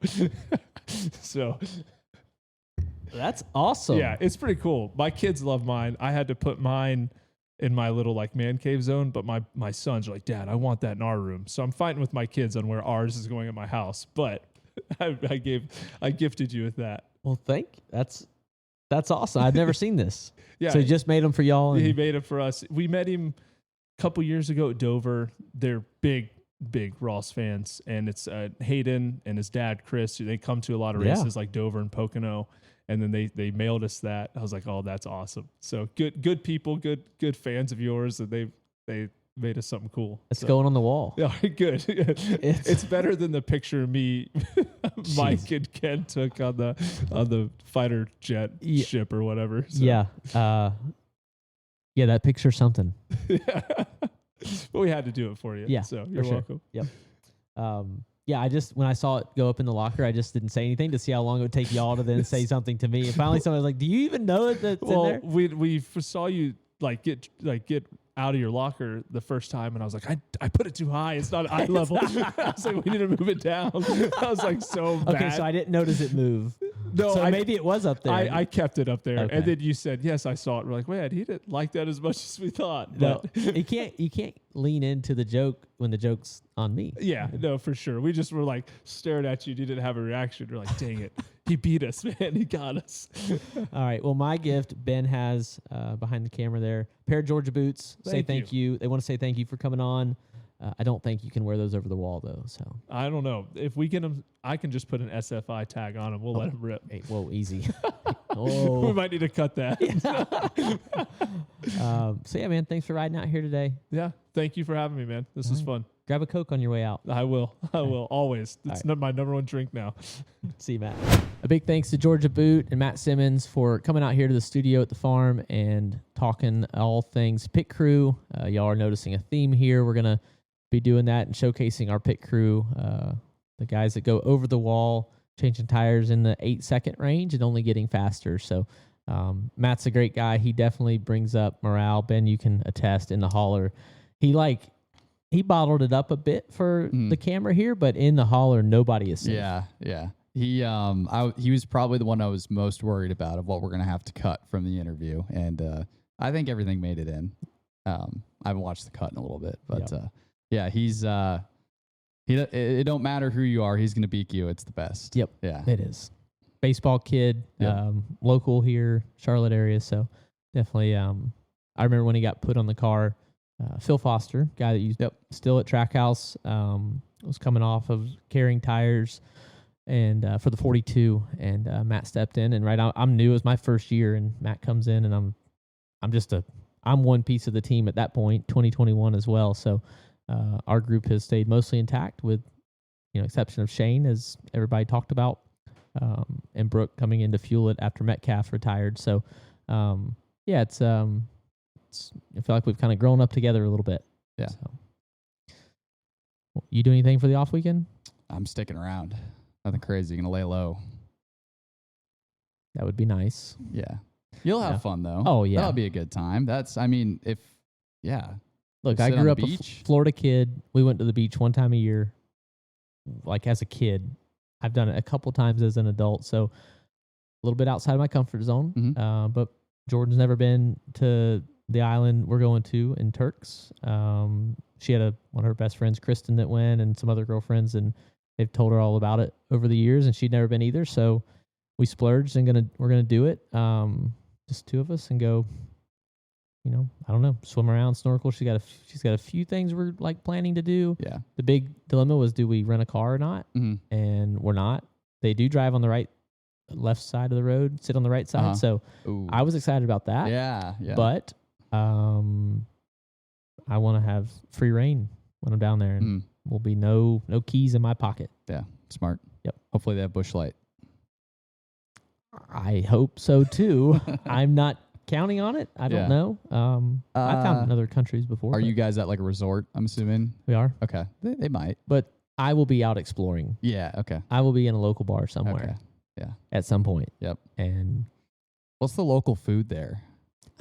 So That's awesome. yeah, it's pretty cool. My kids love mine. I had to put mine in my little like man cave zone, but my sons are like, Dad, I want that in our room. So I'm fighting with my kids on where ours is going at my house. But I gifted you with that. Well, that's awesome. I've never seen this. Yeah. So he just made them for y'all. He made it for us. We met him a couple years ago at Dover. They're big Ross fans, and it's Hayden and his dad Chris. They come to a lot of races like Dover and Pocono, and then they mailed us that. I was like, oh, that's awesome. So good people, good fans of yours, and they made us something cool. It's So, going on the wall. yeah, good. It's better than the picture of me, Mike and Ken took on the fighter jet ship or whatever. So. Yeah. Yeah, that picture's something. But we had to do it for you. Yeah, So you're for sure. welcome. Yep. Yeah, when I saw it go up in the locker, I just didn't say anything to see how long it would take y'all to then say something to me. And finally someone was like, do you even know that's in there? We saw you get out of your locker the first time, and I was like, I put it too high. It's not eye level. I was like, we need to move it down. I was like, so bad. Okay, so I didn't notice it move. No, so maybe it was up there. I kept it up there, Okay. and then you said, yes, I saw it. We're like, man, he didn't like that as much as we thought. No, But you can't lean into the joke when the joke's on me. yeah, no, for sure. We just were like staring at you. You didn't have a reaction. We're like, dang it. He beat us, man. He got us. All right. Well, my gift, Ben has behind the camera there, pair of Georgia boots. Say thank you. They want to say thank you for coming on. I don't think you can wear those over the wall, though. So I don't know. If we get them, I can just put an SFI tag on them. We'll let them rip. Hey, whoa, easy. We might need to cut that. So, yeah, man, thanks for riding out here today. Yeah. Thank you for having me, man. This was fun. grab a Coke on your way out. I will. I will always. It's right. not my number one drink now. See you, Matt. A big thanks to Georgia Boot and Matt Simmons for coming out here to the studio at the farm and talking all things pit crew. Y'all are noticing a theme here. We're going to be doing that and showcasing our pit crew, the guys that go over the wall, changing tires in the 8-second range and only getting faster. So Matt's a great guy. He definitely brings up morale. Ben, you can attest in the hauler. He bottled it up a bit for the camera here, but in the hauler, nobody is safe. Yeah. He was probably the one I was most worried about of what we're gonna have to cut from the interview, and I think everything made it in. I haven't watched the cut in a little bit, but he's it don't matter who you are, he's gonna beat you. It's the best. Yep. Yeah. It is. Baseball kid, local here, Charlotte area. So definitely, I remember when he got put on the car. Phil Foster, guy that used still at Trackhouse, was coming off of carrying tires and for the 42, and Matt stepped in. And I'm new. It was my first year, and Matt comes in, and I'm one piece of the team at that point, 2021 as well. So our group has stayed mostly intact, with exception of Shane, as everybody talked about, and Brooke coming in to fuel it after Metcalf retired. So it's I feel like we've kind of grown up together a little bit. Yeah. So. You do anything for the off weekend? I'm sticking around. Nothing crazy. Gonna lay low. That would be nice. Yeah. You'll have fun though. Oh yeah. That'll be a good time. Look, I grew up a Florida kid. We went to the beach one time a year, like as a kid. I've done it a couple times as an adult, so a little bit outside of my comfort zone. Mm-hmm. But Jordan's never been to the island we're going to in Turks. She had one of her best friends, Kristen, that went, and some other girlfriends, and they've told her all about it over the years, and she'd never been either. So we splurged and we're gonna do it. Just two of us, and go. I don't know, swim around, snorkel. She's got a few things we're like planning to do. Yeah. The big dilemma was, do we rent a car or not? Mm-hmm. And we're not. They do drive on the left side of the road, sit on the right side. So I was excited about that. Yeah. But I want to have free reign when I'm down there, and will be no keys in my pocket. Yeah, smart. Yep. Hopefully they have bush light. I hope so too. I'm not counting on it. I don't know. I've found in other countries before. Are you guys at like a resort, I'm assuming? We are. Okay. They might. But I will be out exploring. Yeah, okay. I will be in a local bar somewhere. Okay. Yeah. At some point. Yep. And what's the local food there?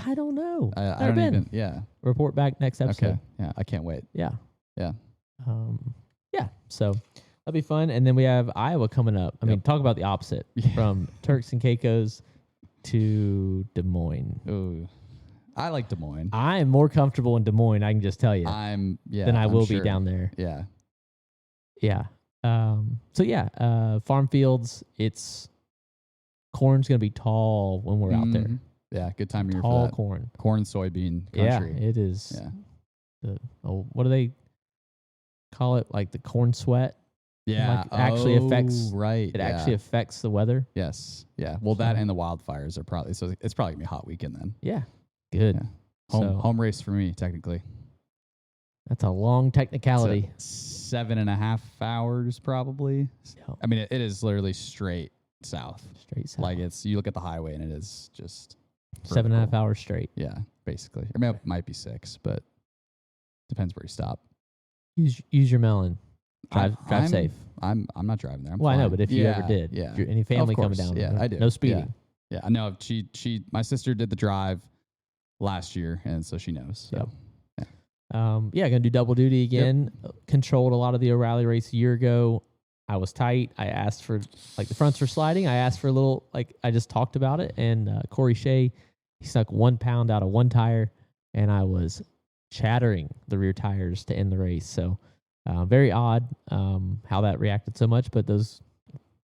I don't know. I don't even. Yeah. Report back next episode. Okay. Yeah. I can't wait. Yeah. Yeah. So that'll be fun. And then we have Iowa coming up. I mean, talk about the opposite from Turks and Caicos to Des Moines. Ooh. I like Des Moines. I am more comfortable in Des Moines, I can just tell you. Than I will be down there. Yeah. Yeah. Farm fields, corn's going to be tall when we're out there. Yeah, good time of year tall for that. Corn. Corn, soybean country. Yeah, it is. Yeah. What do they call it? Like the corn sweat? Yeah. Like actually affects. Right. It actually affects the weather. Yes. Yeah. Well, that and the wildfires are probably, so it's probably going to be a hot weekend then. Yeah. Good. Yeah. Home race for me, technically. That's a long technicality. 7.5 hours, probably. Yep. I mean, it is literally straight south. Straight south. Like you look at the highway and it is just 7.5 hours straight. Yeah, basically. I mean, it might be 6, but depends where you stop. Use your melon. Drive safe. I'm not driving there. I'm fine. I know, fine. but if you ever did, any family coming down, I do. No speeding. Yeah, I know. My sister did the drive last year, and so she knows. So. Yep. Gonna do double duty again. Yep. Controlled a lot of the O'Reilly race a year ago. I was tight. I asked for, like, the fronts were sliding. I asked for a little, like, I just talked about it. And Corey Shea, he snuck 1 pound out of one tire, and I was chattering the rear tires to end the race. So very odd how that reacted so much. But those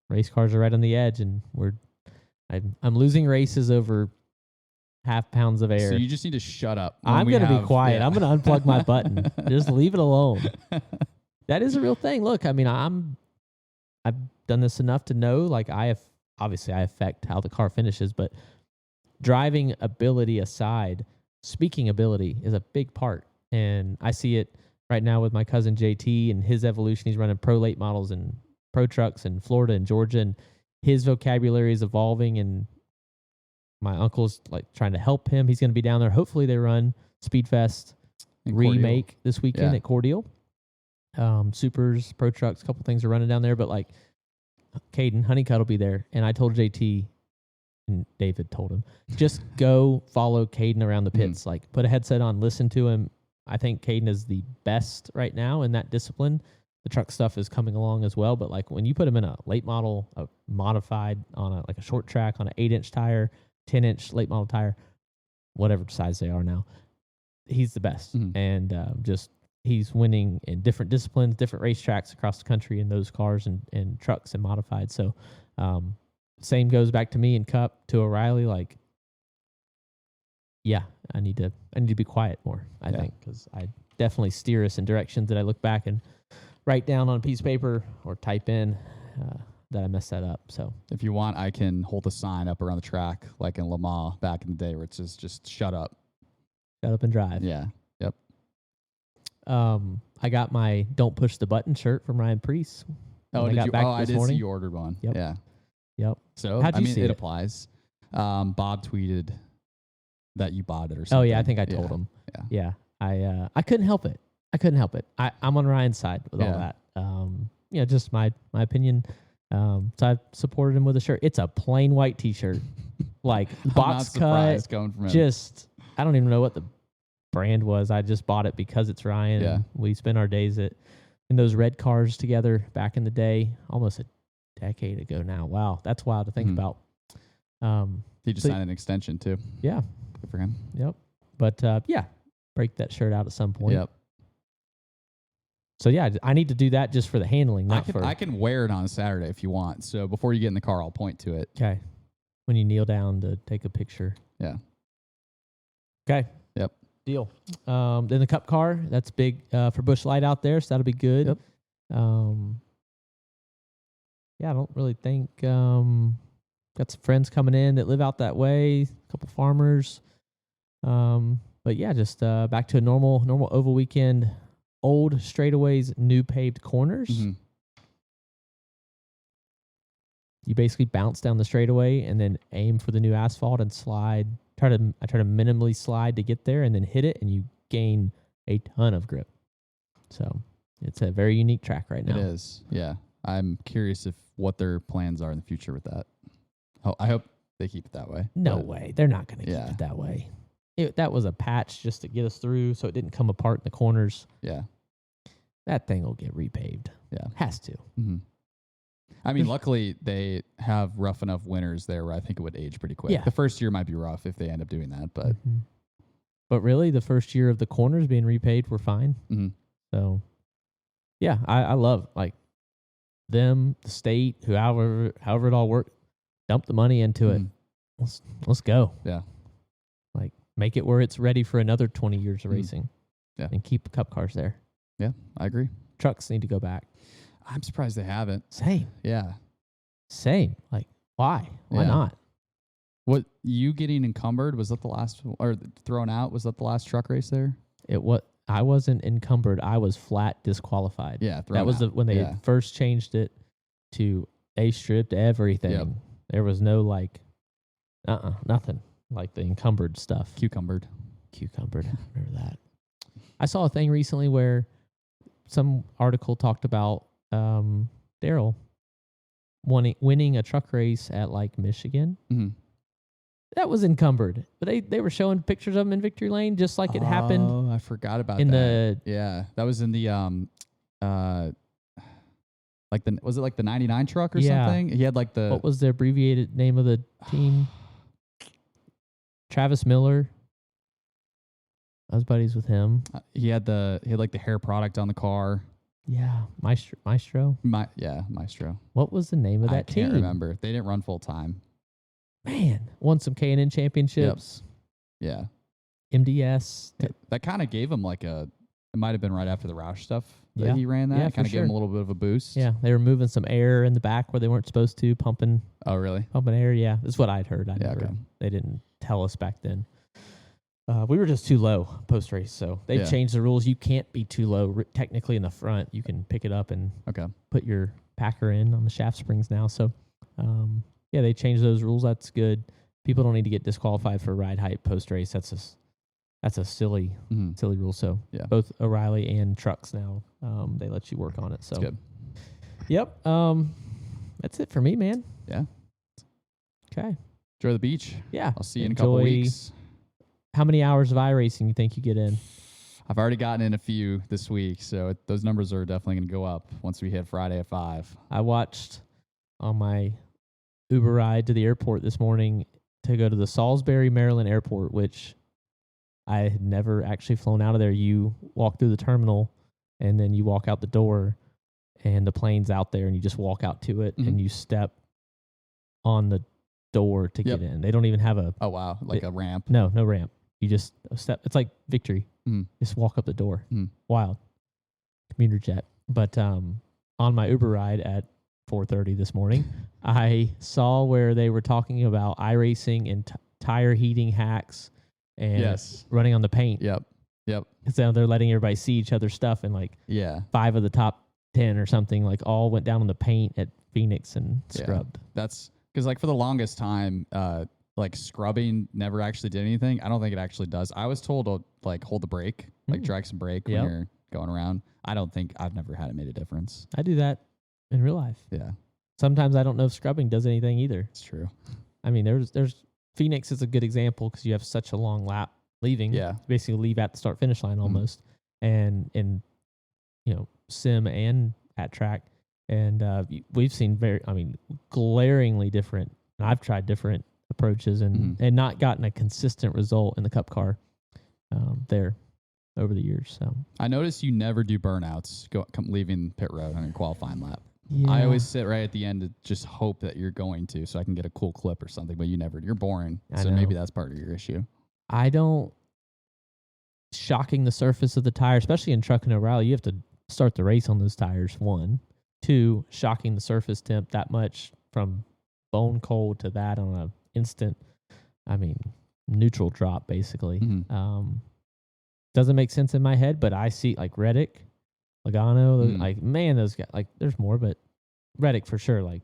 race cars are right on the edge, and I'm losing races over half pounds of air. So you just need to shut up. I'm going to be quiet. Yeah. I'm going to unplug my button. Just leave it alone. That is a real thing. Look, I mean, I've done this enough to know, like, I affect how the car finishes, but driving ability aside, speaking ability is a big part. And I see it right now with my cousin JT and his evolution. He's running pro late models and pro trucks in Florida and Georgia, and his vocabulary is evolving. And my uncle's like trying to help him. He's going to be down there. Hopefully, they run Speedfest remake this weekend at Cordial. Supers, pro trucks, a couple things are running down there, but like Caden Honeycutt will be there. And I told JT, and David told him, just go follow Caden around the pits. Like, put a headset on, listen to him. I think Caden is the best right now in that discipline. The truck stuff is coming along as well, but like when you put him in a late model, a modified on a short track on an 8-inch tire, 10-inch late model tire, whatever size they are now, he's the best. And he's winning in different disciplines, different racetracks across the country in those cars and trucks and modified. So same goes back to me in Cup, to O'Reilly. Like, yeah, I need to be quiet more, I think, because I definitely steer us in directions that I look back and write down on a piece of paper or type in that I messed that up. So if you want, I can hold a sign up around the track like in Le Mans back in the day where it says just shut up. Shut up and drive. Yeah. Yep. I got my "Don't Push the Button" shirt from Ryan Preece. Oh, did you? I did morning. see you ordered one. Yep. Yeah. Yep. So How'd you see it applies. Bob tweeted that you bought it or something. Oh yeah, I think I told him. Yeah. I couldn't help it. I'm on Ryan's side with all that. Just my opinion. So I supported him with a shirt. It's a plain white T-shirt, like box cut. Going from him. Just I don't even know what the brand was. I just bought it because it's Ryan. Yeah. And we spent our days in those red cars together back in the day, almost a decade ago now. Wow, that's wild to think about. He just signed an extension too. Yeah, good for him. Yep. But break that shirt out at some point. Yep. So yeah, I need to do that just for the handling. I can wear it on a Saturday if you want. So before you get in the car, I'll point to it. Okay. When you kneel down to take a picture. Yeah. Okay. Yep. Deal. Then the Cup car, that's big for Busch Light out there, so that'll be good. Yep. I don't really think got some friends coming in that live out that way, a couple farmers. But yeah, just back to a normal oval weekend. Old straightaways, new paved corners. You basically bounce down the straightaway and then aim for the new asphalt and slide. I try to minimally slide to get there and then hit it, and you gain a ton of grip. So it's a very unique track right now. It is. Yeah. I'm curious what their plans are in the future with that. Oh, I hope they keep it that way. No way. They're not going to keep it that way. That was a patch just to get us through so it didn't come apart in the corners. Yeah. That thing will get repaved. Yeah. Has to. Mm-hmm. I mean, luckily they have rough enough winters there where I think it would age pretty quick. Yeah. The first year might be rough if they end up doing that, but but really the first year of the corners being repaved were fine. So yeah, I love like them, the state, however it all worked, dump the money into it. Let's go. Yeah. Like make it where it's ready for another 20 years of racing. Yeah. And keep Cup cars there. Yeah, I agree. Trucks need to go back. I'm surprised they haven't. Same. Yeah. Same. Like, why? Why not? What, you getting encumbered, was that the last, or thrown out, was that the last truck race there? I wasn't encumbered. I was flat disqualified. Yeah, that was when they had first changed it to A stripped everything. Yep. There was no like, nothing like the encumbered stuff. Cucumbered. Remember that? I saw a thing recently where some article talked about Daryl winning a truck race at like Michigan. That was encumbered, but they were showing pictures of him in Victory Lane, just like it happened. Oh, I forgot about that. That was in the was it like the 99 truck or something? He had like what was the abbreviated name of the team? Travis Miller. I was buddies with him. He had like the hair product on the car. Yeah, Maestro. Maestro. What was the name of that team? I can't remember. They didn't run full time. Man, won some K&N championships. Yep. Yeah. MDS. That kind of gave him like it might have been right after the Roush stuff that he ran that. Yeah, it kind of gave him a little bit of a boost. Yeah, they were moving some air in the back where they weren't supposed to, pumping. Oh, really? Pumping air, yeah. That's what I'd heard. Okay. They didn't tell us back then. We were just too low post race, so they've Yeah. changed the rules. You can't be too low. Technically, in the front, you can pick it up and Okay. put your packer in on the shaft springs now. So, yeah, they changed those rules. That's good. People don't need to get disqualified for ride height post race. That's a silly rule. So, Yeah. both O'Reilly and trucks now, they let you work on it. So, That's good. Yep. That's it for me, man. Yeah. Okay. Enjoy the beach. Yeah. I'll see you in a couple weeks. How many hours of iRacing you think you get in? I've already gotten in a few this week, so those numbers are definitely going to go up once we hit Friday at 5. I watched on my Uber ride to the airport this morning to go to the Salisbury, Maryland airport, which I had never actually flown out of there. You walk through the terminal and then you walk out the door and the plane's out there and you just walk out to it and you step on the door to get in. They don't even have a... Oh, wow. Like a ramp. No ramp. You just step. It's like Victory. Just walk up the door. Wild. Commuter jet. But on my Uber ride at 4:30 this morning, I saw where they were talking about iRacing and tire heating hacks and running on the paint. Yep. So they're letting everybody see each other's stuff, and like 5 of the top 10 or something like all went down on the paint at Phoenix and scrubbed. That's because like for the longest time, like scrubbing never actually did anything. I don't think it actually does. I was told to like hold the brake, like drag some brake when you're going around. I've never had it made a difference. I do that in real life. Yeah. Sometimes I don't know if scrubbing does anything either. It's true. I mean, there's Phoenix is a good example because you have such a long lap leaving. Yeah. You basically leave at the start finish line almost, and in sim and at track, and we've seen glaringly different. And I've tried different approaches and not gotten a consistent result in the Cup car there over the years. So I noticed you never do burnouts leaving pit road on your qualifying lap. yeah. I always sit right at the end to just hope that you're going to, so I can get a cool clip or something. But you never. You're boring. I So know. maybe that's part of your issue. I don't shocking the surface of the tire, especially in truck and O'Reilly. You have to start the race on those tires. 1, 2, shocking the surface temp that much from bone cold to that on a instant. I mean, neutral drop basically. Doesn't make sense in my head, but I see like Reddick, Logano, like man, those guys. Like there's more, but Reddick for sure. Like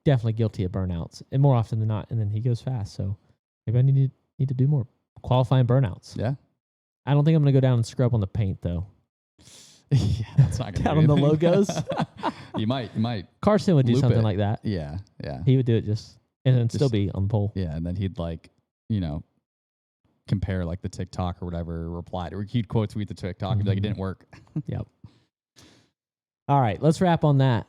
definitely guilty of burnouts, and more often than not. And then he goes fast, so maybe I need to do more qualifying burnouts. Yeah. I don't think I'm gonna go down and scrub on the paint though. Yeah, that's not gonna Down do on the anything. logos. You might. Carson would do Loop something it. like that. Yeah. He would do it and then still be on the pole. Yeah, and then he'd like, compare like the TikTok or whatever, reply to, or he'd quote tweet the TikTok and be like, it didn't work. Yep. All right, let's wrap on that.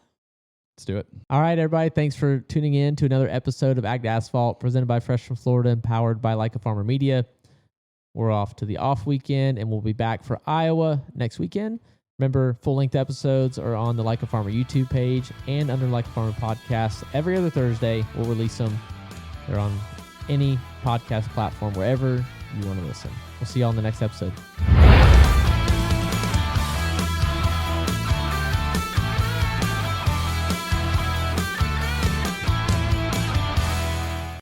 Let's do it. All right, everybody. Thanks for tuning in to another episode of Ag to Asphalt, presented by Fresh from Florida and powered by Like a Farmer Media. We're off to the off weekend, and we'll be back for Iowa next weekend. Remember, full-length episodes are on the Like a Farmer YouTube page and under Like a Farmer podcast. Every other Thursday, we'll release them. They're on any podcast platform, wherever you want to listen. We'll see you all in the next episode.